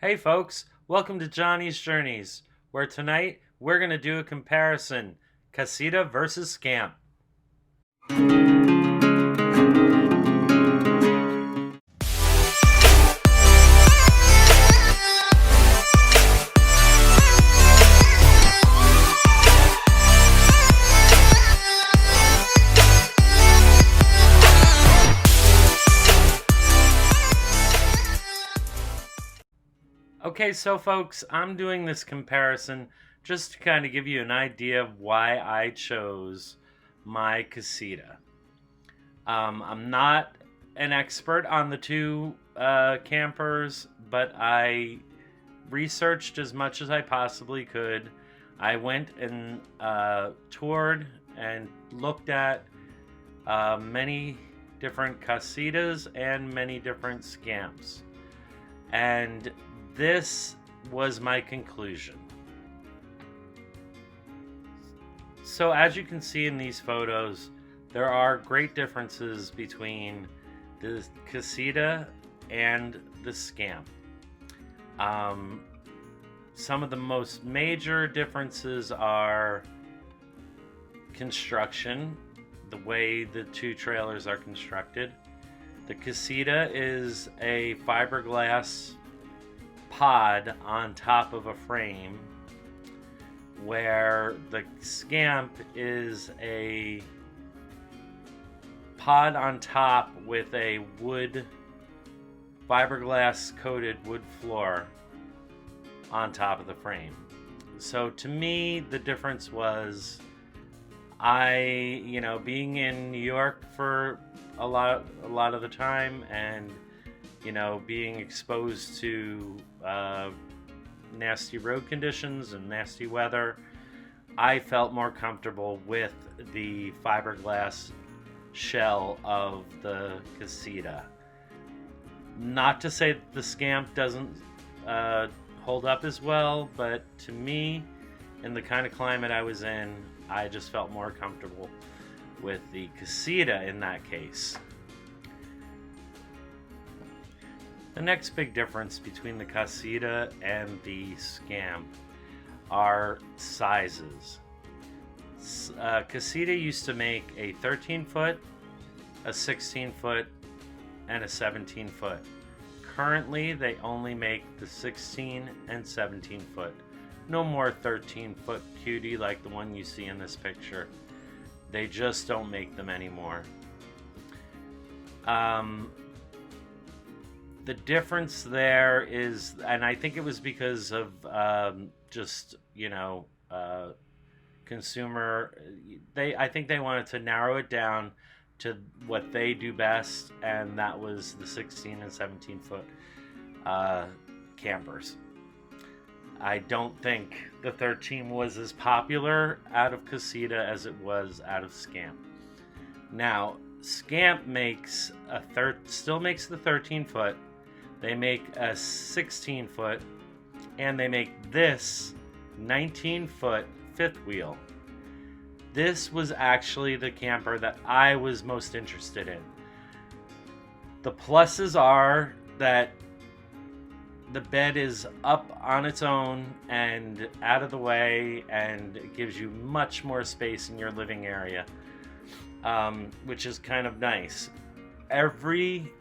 Hey folks, welcome to Johnny's Journeys, where tonight we're going to do a comparison, Casita versus Scamp. Okay, so folks, I'm doing this comparison just to kind of give you an idea of why I chose my Casita. I'm not an expert on the two campers, but I researched as much as I possibly could. I went and toured and looked at many different casitas and many different scamps. And this was my conclusion. So as you can see in these photos, there are great differences between the Casita and the Scamp. Some of the most major differences are construction, the way the two trailers are constructed. The Casita is a fiberglass pod on top of a frame, where the Scamp is a pod on top with a fiberglass coated wood floor on top of the frame. So to me, the difference was being in New York for a lot of the time, and being exposed to nasty road conditions and nasty weather, I felt more comfortable with the fiberglass shell of the Casita. Not to say that the Scamp doesn't hold up as well, but to me, in the kind of climate I was in, I just felt more comfortable with the Casita in that case. The next big difference between the Casita and the Scamp are sizes. Casita used to make a 13-foot, a 16-foot, and a 17-foot. Currently, they only make the 16 and 17-foot. No more 13-foot cutie like the one you see in this picture. They just don't make them anymore. The difference there is, and I think it was because of consumer. I think they wanted to narrow it down to what they do best, and that was the 16 and 17-foot campers. I don't think the 13 was as popular out of Casita as it was out of Scamp. Now, Scamp still makes the 13-foot. They make a 16-foot, and they make this 19-foot fifth wheel. This was actually the camper that I was most interested in. The pluses are that the bed is up on its own and out of the way, and it gives you much more space in your living area, which is kind of nice. Every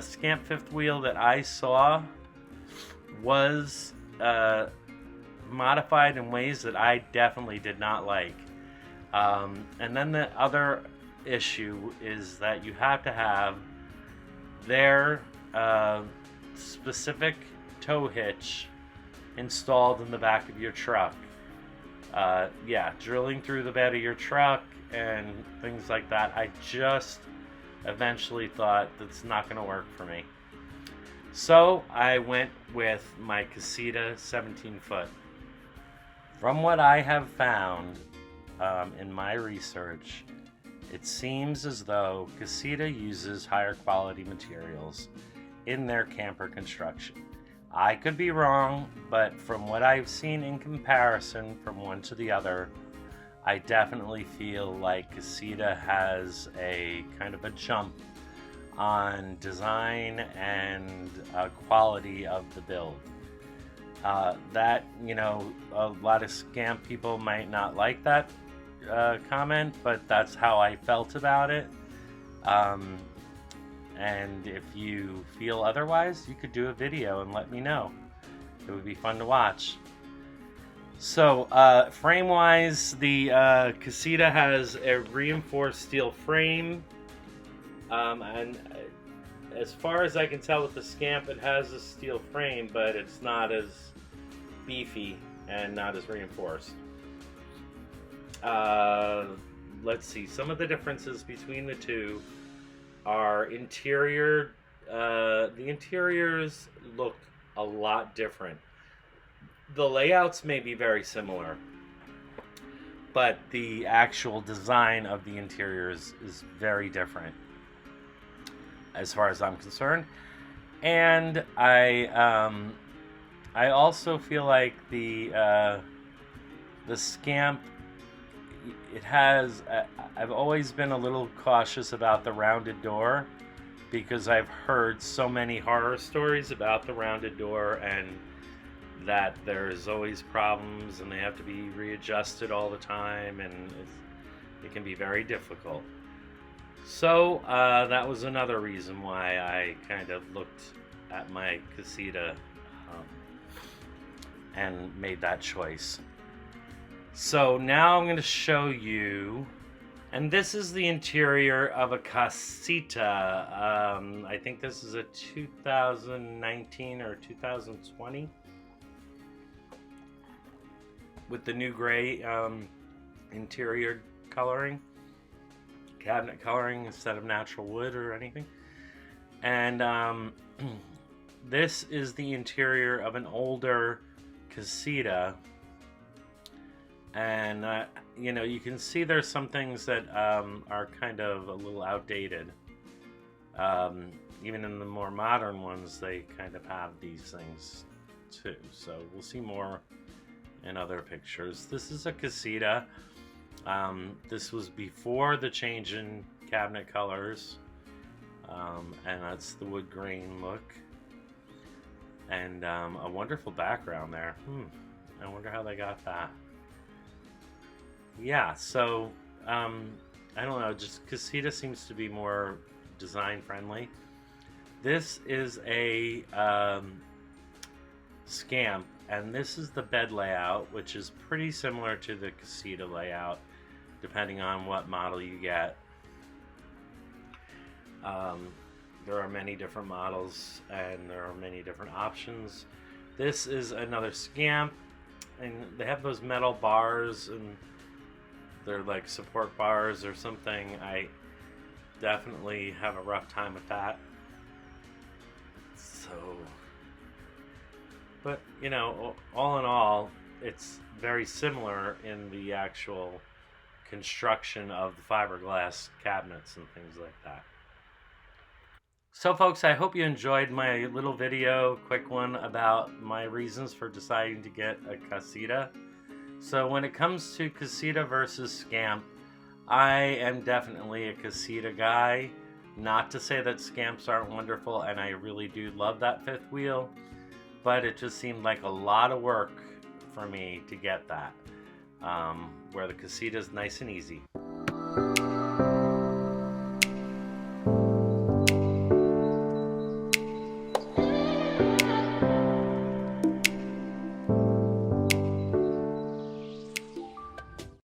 Scamp fifth wheel that I saw was modified in ways that I definitely did not like. And then the other issue is that you have to have their specific tow hitch installed in the back of your truck. Drilling through the bed of your truck and things like that, I just eventually thought that's not going to work for me. So I went with my Casita 17-foot. From what I have found in my research, it seems as though Casita uses higher quality materials in their camper construction. I could be wrong, but from what I've seen in comparison from one to the other, I definitely feel like Casita has a kind of a jump on design and quality of the build. That, you know, a lot of Scamp people might not like that comment, but that's how I felt about it. And if you feel otherwise, you could do a video and let me know. It would be fun to watch. So, frame-wise, the Casita has a reinforced steel frame. And as far as I can tell with the Scamp, it has a steel frame, but it's not as beefy and not as reinforced. Let's see, some of the differences between the two are interior. The interiors look a lot different. The layouts may be very similar, but the actual design of the interiors is very different as far as I'm concerned. And I also feel like the Scamp, it has, I've always been a little cautious about the rounded door because I've heard so many horror stories about the rounded door and that there's always problems and they have to be readjusted all the time, and it can be very difficult. So that was another reason why I kind of looked at my Casita and made that choice. So now I'm going to show you, and this is the interior of a Casita. I think this is a 2019 or 2020 with the new gray interior coloring, cabinet coloring instead of natural wood or anything. And this is the interior of an older Casita. And, you know, you can see there's some things that are kind of a little outdated. Even in the more modern ones, they kind of have these things too. So we'll see more in other pictures. This is a Casita. This was before the change in cabinet colors. And that's the wood grain look. And a wonderful background there. I wonder how they got that. Yeah, so I don't know, just Casita seems to be more design friendly. This is a Scamp, and this is the bed layout, which is pretty similar to the Casita layout, depending on what model you get. There are many different models, and there are many different options. This is another Scamp, and they have those metal bars, and they're like support bars or something. I definitely have a rough time with that. So, but you know, all in all, it's very similar in the actual construction of the fiberglass cabinets and things like that. So folks, I hope you enjoyed my little video, quick one, about my reasons for deciding to get a Casita. So when it comes to Casita versus Scamp, I am definitely a Casita guy. Not to say that Scamps aren't wonderful, and I really do love that fifth wheel, but it just seemed like a lot of work for me to get that, where the Casita is nice and easy.